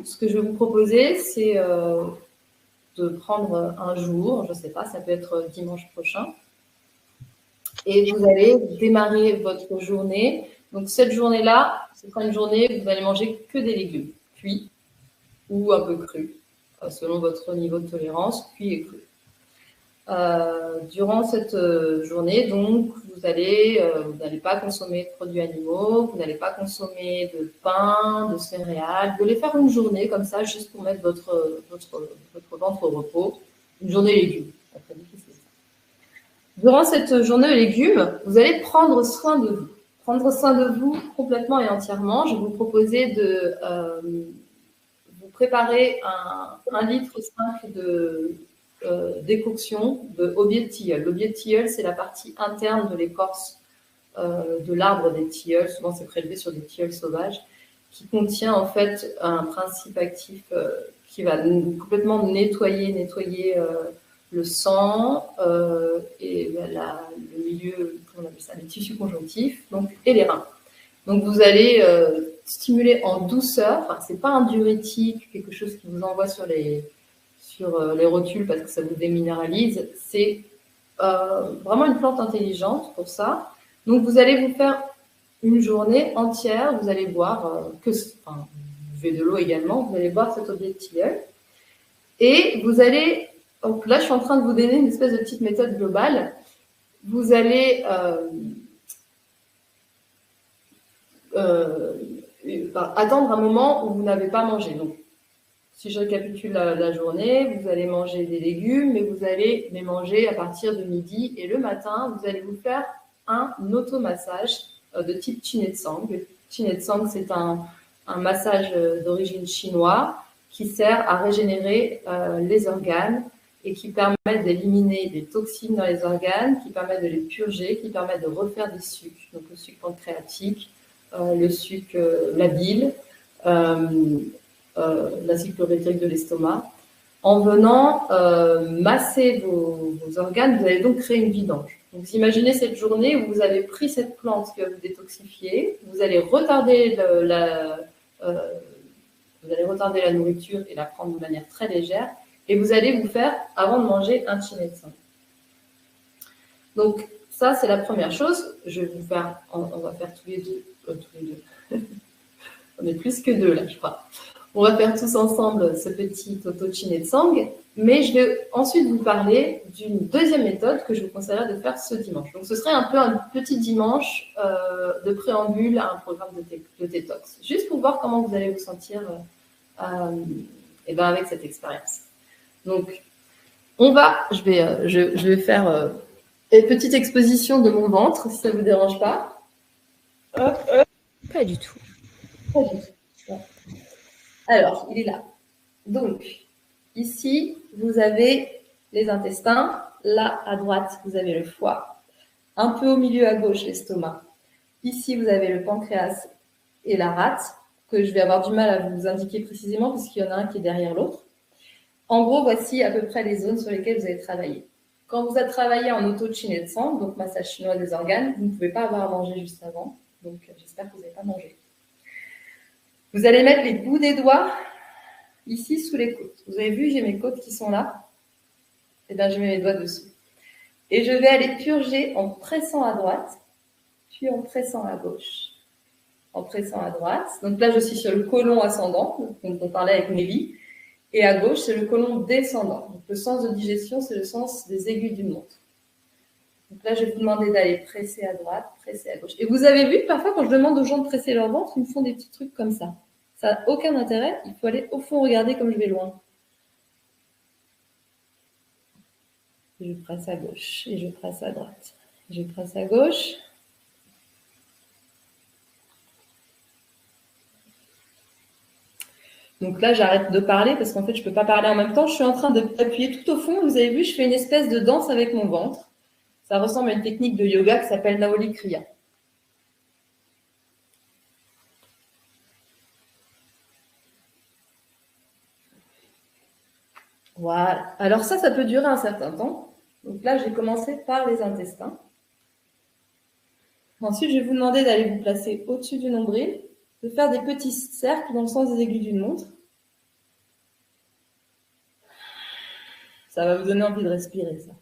ce que je vais vous proposer, c'est de prendre un jour, je ne sais pas, ça peut être dimanche prochain, et vous allez démarrer votre journée. Donc cette journée-là, ce sera une journée où vous allez manger que des légumes, cuits ou un peu crus, selon votre niveau de tolérance, cuits et crus. Durant cette journée, donc, vous n'allez pas consommer de produits animaux, vous n'allez pas consommer de pain, de céréales. Vous allez faire une journée comme ça, juste pour mettre votre ventre au repos. Une journée légumes. Très difficile. Durant cette journée légumes, vous allez prendre soin de vous. Prendre soin de vous complètement et entièrement. Je vais vous proposer de vous préparer 1,5 litre de décoction de aubier de tilleul. L'aubier de tilleul, c'est la partie interne de l'écorce de l'arbre des tilleuls. Souvent, c'est prélevé sur des tilleuls sauvages, qui contient en fait un principe actif qui va complètement nettoyer le sang et le milieu, comment on appelle ça, les tissus conjonctifs, donc, et les reins. Donc vous allez stimuler en douceur. Enfin, c'est pas un diurétique, quelque chose qui vous envoie sur les rotules parce que ça vous déminéralise. C'est vraiment une plante intelligente pour ça. Donc vous allez vous faire une journée entière. Vous allez boire vous buvez de l'eau également. Vous allez boire cet aubier de tilleul. Et vous allez, donc là je suis en train de vous donner une espèce de petite méthode globale. Vous allez attendre un moment où vous n'avez pas mangé. Donc, si je récapitule la journée, vous allez manger des légumes, mais vous allez les manger à partir de midi. Et le matin, vous allez vous faire un automassage de type Qinetsang. Qinetsang, c'est un massage d'origine chinoise qui sert à régénérer les organes et qui permet d'éliminer des toxines dans les organes, qui permet de les purger, qui permet de refaire des sucs, donc le suc pancréatique, le suc, la bile, l'acide chlorhydrique de l'estomac. En venant masser vos organes, vous allez donc créer une vidange. Donc, vous imaginez cette journée où vous avez pris cette plante qui va vous détoxifier, vous allez retarder la nourriture et la prendre de manière très légère, et vous allez vous faire, avant de manger, un Qinetsang. Donc, ça, c'est la première chose. Je vais vous faire, on va faire tous les deux. On est plus que deux là, je crois. On va faire tous ensemble ce petit Toto Qinetsang, mais je vais ensuite vous parler d'une deuxième méthode que je vous conseillerais de faire ce dimanche. Donc, ce serait un peu un petit dimanche de préambule à un programme de détox, juste pour voir comment vous allez vous sentir avec cette expérience. Donc, je vais faire une petite exposition de mon ventre, si ça ne vous dérange pas. Pas du tout. Pas du tout. Alors, il est là. Donc, ici, vous avez les intestins. Là, à droite, vous avez le foie. Un peu au milieu à gauche, l'estomac. Ici, vous avez le pancréas et la rate, que je vais avoir du mal à vous indiquer précisément, puisqu'il y en a un qui est derrière l'autre. En gros, voici à peu près les zones sur lesquelles vous allez travailler. Quand vous avez travaillé en auto-Qinetsang, donc massage chinois des organes, vous ne pouvez pas avoir à manger juste avant. Donc, j'espère que vous n'avez pas mangé. Vous allez mettre les bouts des doigts ici sous les côtes. Vous avez vu, j'ai mes côtes qui sont là. Et bien, je mets mes doigts dessous. Et je vais aller purger en pressant à droite, puis en pressant à gauche. En pressant à droite. Donc là, je suis sur le côlon ascendant, dont on parlait avec Nelly. Et à gauche, c'est le côlon descendant. Donc le sens de digestion, c'est le sens des aiguilles d'une montre. Donc là, je vais vous demander d'aller presser à droite, presser à gauche. Et vous avez vu, parfois, quand je demande aux gens de presser leur ventre, ils me font des petits trucs comme ça. Ça n'a aucun intérêt. Il faut aller au fond regarder comme je vais loin. Je presse à gauche et je presse à droite. Je presse à gauche. Donc là, j'arrête de parler parce qu'en fait, je ne peux pas parler en même temps. Je suis en train d'appuyer tout au fond. Vous avez vu, je fais une espèce de danse avec mon ventre. Ça ressemble à une technique de yoga qui s'appelle Naoli Kriya. Voilà. Alors ça peut durer un certain temps. Donc là, j'ai commencé par les intestins. Ensuite, je vais vous demander d'aller vous placer au-dessus du nombril, de faire des petits cercles dans le sens des aiguilles d'une montre. Ça va vous donner envie de respirer, ça.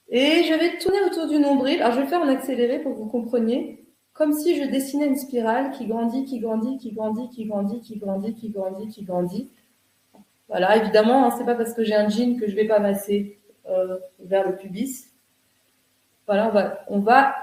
Et je vais tourner autour du nombril. Alors, je vais le faire en accéléré pour que vous compreniez. Comme si je dessinais une spirale qui grandit, qui grandit, qui grandit, qui grandit, qui grandit, qui grandit, qui grandit. Voilà, évidemment, hein, c'est pas parce que j'ai un jean que je vais pas masser vers le pubis. Voilà, on va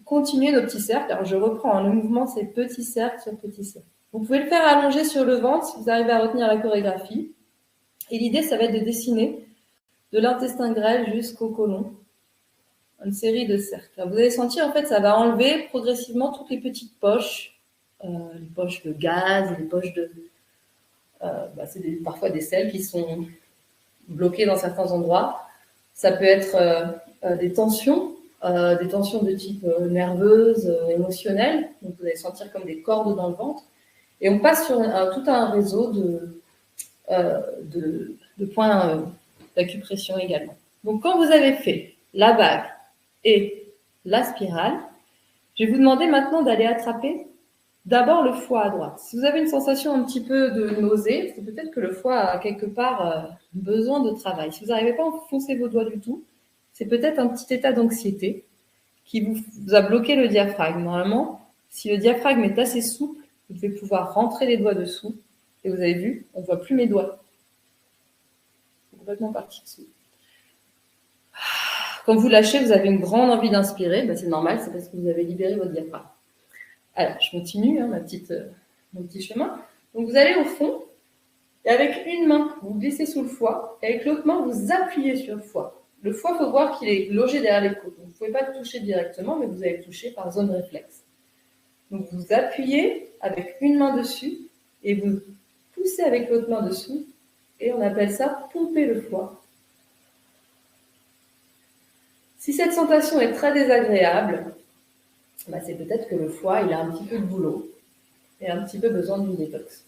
continuer nos petits cercles. Alors, je reprends. Le mouvement, c'est petit cercle sur petit cercle. Vous pouvez le faire allonger sur le ventre si vous arrivez à retenir la chorégraphie. Et l'idée, ça va être de dessiner de l'intestin grêle jusqu'au côlon. Une série de cercles. Alors, vous allez sentir, en fait, ça va enlever progressivement toutes les petites poches, les poches de gaz, les poches de... c'est parfois des selles qui sont bloquées dans certains endroits. Ça peut être des tensions de type nerveuse, émotionnelle. Donc, vous allez sentir comme des cordes dans le ventre. Et on passe sur tout un réseau de points d'acupression également. Donc, quand vous avez fait la vague et la spirale, je vais vous demander maintenant d'aller attraper d'abord le foie à droite. Si vous avez une sensation un petit peu de nausée, c'est peut-être que le foie a quelque part besoin de travail. Si vous n'arrivez pas à enfoncer vos doigts du tout, c'est peut-être un petit état d'anxiété qui vous a bloqué le diaphragme. Normalement, si le diaphragme est assez souple, vous devez pouvoir rentrer les doigts dessous. Et vous avez vu, on ne voit plus mes doigts. C'est complètement parti dessous. Quand vous lâchez, vous avez une grande envie d'inspirer. C'est normal, c'est parce que vous avez libéré votre diaphragme. Alors, je continue mon petit chemin. Donc, vous allez au fond. Et avec une main, vous glissez sous le foie. Et avec l'autre main, vous appuyez sur le foie. Le foie, il faut voir qu'il est logé derrière les côtes. Donc, vous ne pouvez pas le toucher directement, mais vous allez le toucher par zone réflexe. Donc, vous appuyez avec une main dessus et vous poussez avec l'autre main dessous. Et on appelle ça pomper le foie. Si cette sensation est très désagréable, c'est peut-être que le foie, il a un petit peu de boulot et un petit peu besoin d'une détox.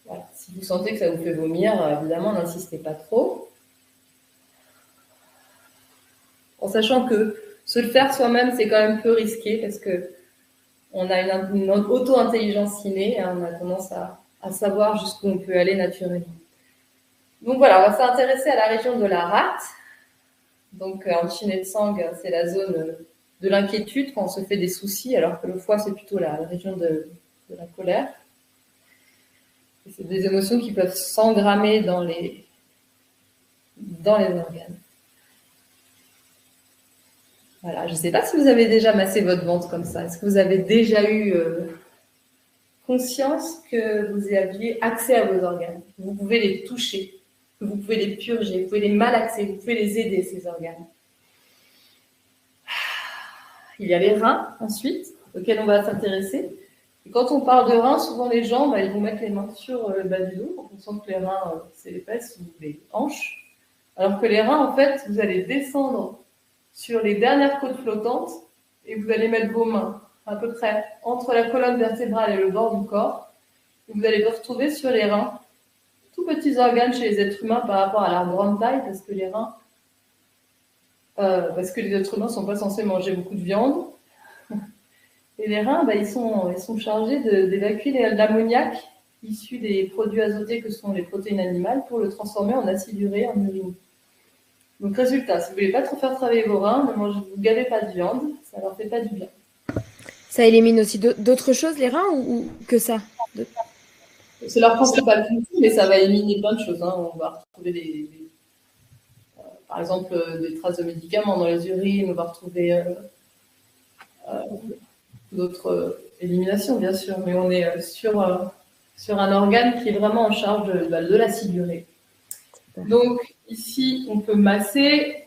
Voilà. Si vous sentez que ça vous fait vomir, évidemment, n'insistez pas trop. En sachant que se le faire soi-même, c'est quand même peu risqué parce que on a une auto-intelligence innée, on a tendance à savoir jusqu'où on peut aller naturellement. Donc voilà, on va s'intéresser à la région de la rate. Donc en Chine Tsang, c'est la zone de l'inquiétude quand on se fait des soucis, alors que le foie, c'est plutôt la région de la colère. Et c'est des émotions qui peuvent s'engrammer dans les organes. Voilà, je ne sais pas si vous avez déjà massé votre ventre comme ça. Est-ce que vous avez déjà eu conscience que vous aviez accès à vos organes? Vous pouvez les toucher, que vous pouvez les purger, vous pouvez les malaxer, vous pouvez les aider, ces organes. Il y a les reins, ensuite, auxquels on va s'intéresser. Et quand on parle de reins, souvent les gens, ils vont mettre les mains sur le bas du dos. On sent que les reins, c'est les fesses ou les hanches. Alors que les reins, en fait, vous allez descendre sur les dernières côtes flottantes et vous allez mettre vos mains à peu près entre la colonne vertébrale et le bord du corps. Et vous allez vous retrouver sur les reins, tout petits organes chez les êtres humains par rapport à leur grande taille, parce que les reins, parce que les êtres humains ne sont pas censés manger beaucoup de viande. Et les reins, ils sont chargés d'évacuer l'ammoniac issu des produits azotés que sont les protéines animales pour le transformer en acide urée, en urine. Donc résultat, si vous ne voulez pas trop faire travailler vos reins, ne vous gavez pas de viande, ça ne leur fait pas du bien. Ça élimine aussi d'autres choses, les reins, ou que ça? C'est leur principale fonction, mais ça va éliminer plein de choses. On va retrouver par exemple des traces de médicaments dans les urines, on va retrouver d'autres éliminations, bien sûr, mais on est sur un organe qui est vraiment en charge de l'acide urée. Donc ici, on peut masser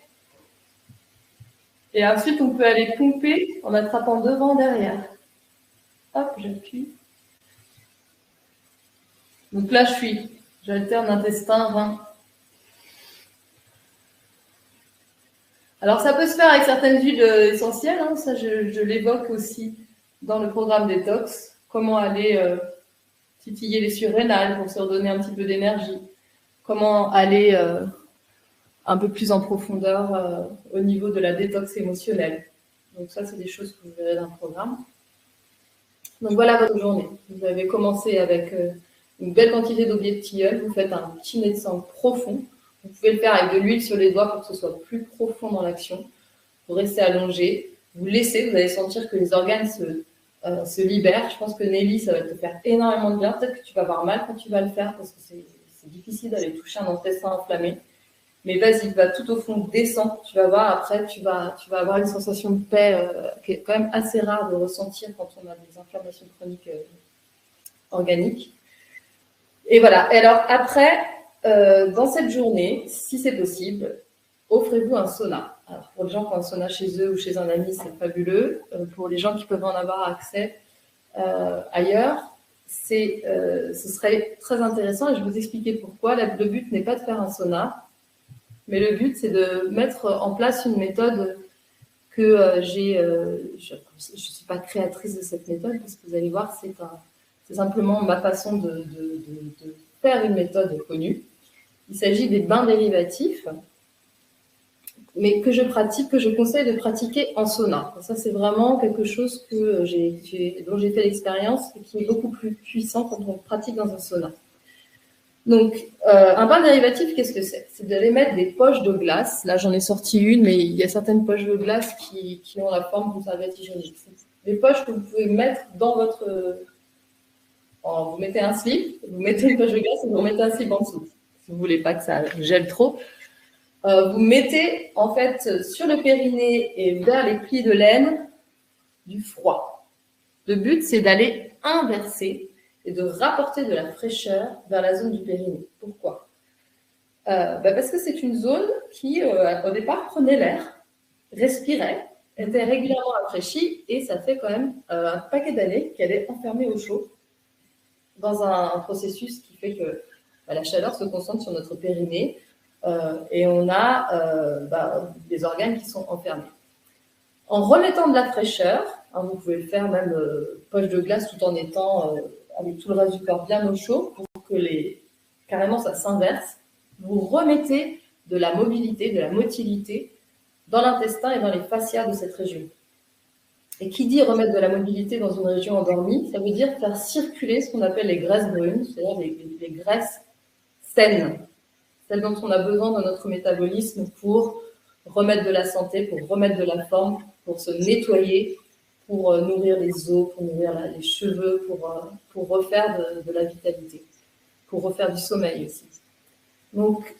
et ensuite on peut aller pomper en attrapant devant, derrière. Hop, j'appuie. Donc là, j'alterne intestin, rein. Alors ça peut se faire avec certaines huiles essentielles, ça je l'évoque aussi dans le programme détox. Comment aller titiller les surrénales pour se redonner un petit peu d'énergie. Comment aller un peu plus en profondeur au niveau de la détox émotionnelle. Donc ça, c'est des choses que vous verrez dans le programme. Donc voilà votre journée. Vous avez commencé avec une belle quantité d'eau de tilleul, vous faites un petit nez de sang profond. Vous pouvez le faire avec de l'huile sur les doigts pour que ce soit plus profond dans l'action. Vous restez allongé, vous laissez, vous allez sentir que les organes se libèrent. Je pense que Nelly, ça va te faire énormément de bien. Peut-être que tu vas avoir mal quand tu vas le faire parce que c'est difficile d'aller toucher un intestin enflammé. Mais vas-y, va tout au fond, descends. Tu vas voir, après, tu vas avoir une sensation de paix qui est quand même assez rare de ressentir quand on a des inflammations chroniques organiques. Et voilà. Et alors, après, dans cette journée, si c'est possible, offrez-vous un sauna. Alors, pour les gens qui ont un sauna chez eux ou chez un ami, c'est fabuleux. Pour les gens qui peuvent en avoir accès ailleurs, ce serait très intéressant. Et je vais vous expliquer pourquoi. Le but n'est pas de faire un sauna, mais le but, c'est de mettre en place une méthode que je ne suis pas créatrice de cette méthode, parce que vous allez voir, c'est simplement ma façon de faire une méthode connue. Il s'agit des bains dérivatifs, mais que je pratique, que je conseille de pratiquer en sauna. Ça, c'est vraiment quelque chose dont j'ai fait l'expérience et qui est beaucoup plus puissant quand on pratique dans un sauna. Donc, un bain dérivatif, qu'est-ce que c'est? C'est d'aller mettre des poches de glace. Là, j'en ai sorti une, mais il y a certaines poches de glace qui ont la forme d'une serviette hygiénique. Des poches que vous pouvez mettre dans votre... vous mettez un slip, vous mettez une poche de glace et vous remettez un slip en dessous. Si vous ne voulez pas que ça gèle trop. Vous mettez, en fait, sur le périnée et vers les plis de laine, du froid. Le but, c'est d'aller inverser et de rapporter de la fraîcheur vers la zone du périnée. Pourquoi? Parce que c'est une zone qui, au départ, prenait l'air, respirait, était régulièrement rafraîchie, et ça fait quand même un paquet d'années qu'elle est enfermée au chaud dans un processus qui fait que la chaleur se concentre sur notre périnée et on a des organes qui sont enfermés. En remettant de la fraîcheur, vous pouvez le faire même poche de glace tout en étant avec tout le reste du corps bien au chaud pour que carrément ça s'inverse. Vous remettez de la mobilité, de la motilité dans l'intestin et dans les fascias de cette région. Et qui dit remettre de la mobilité dans une région endormie, ça veut dire faire circuler ce qu'on appelle les graisses brunes, c'est-à-dire les graisses saines, celles dont on a besoin dans notre métabolisme pour remettre de la santé, pour remettre de la forme, pour se nettoyer, pour nourrir les os, pour nourrir les cheveux, pour refaire de la vitalité, pour refaire du sommeil aussi. Donc,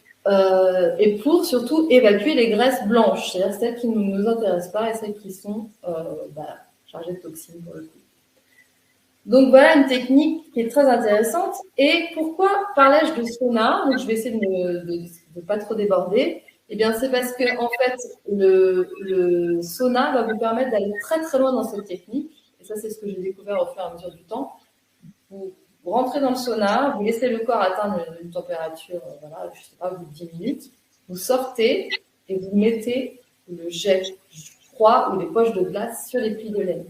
et pour surtout évacuer les graisses blanches, c'est-à-dire celles qui ne nous intéressent pas et celles qui sont chargées de toxines pour le coup. Donc voilà une technique qui est très intéressante. Et pourquoi parlais-je de sauna? Donc je vais essayer de ne pas trop déborder. Eh bien, c'est parce que en fait, le sauna va vous permettre d'aller très très loin dans cette technique. Et ça, c'est ce que j'ai découvert au fur et à mesure du temps. Vous rentrez dans le sauna, vous laissez le corps atteindre une température, je sais pas, au bout de 10 minutes. Vous sortez et vous mettez le jet froid ou les poches de glace sur les plis de laine.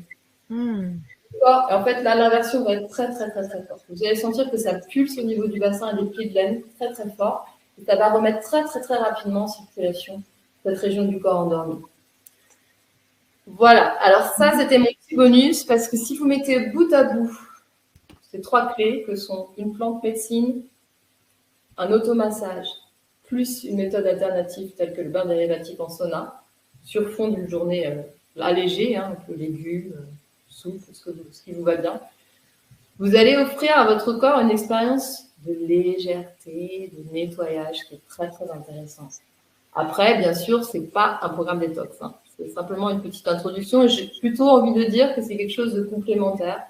Et en fait, là, l'inversion va être très, très, très, très forte. Vous allez sentir que ça pulse au niveau du bassin et des plis de laine très, très fort. Et ça va remettre très, très, très rapidement en circulation cette région du corps endormi. Voilà. Alors ça, c'était mon petit bonus parce que si vous mettez bout à bout ces 3 clés que sont une plante médecine, un automassage, plus une méthode alternative telle que le bain dérivatif en sauna, sur fond d'une journée allégée, un peu légumes, soupe, ce qui vous va bien, vous allez offrir à votre corps une expérience de légèreté, de nettoyage qui est très très intéressant. Après, bien sûr, c'est pas un programme détox, c'est simplement une petite introduction et j'ai plutôt envie de dire que c'est quelque chose de complémentaire,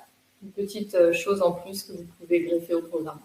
une petite chose en plus que vous pouvez greffer au programme.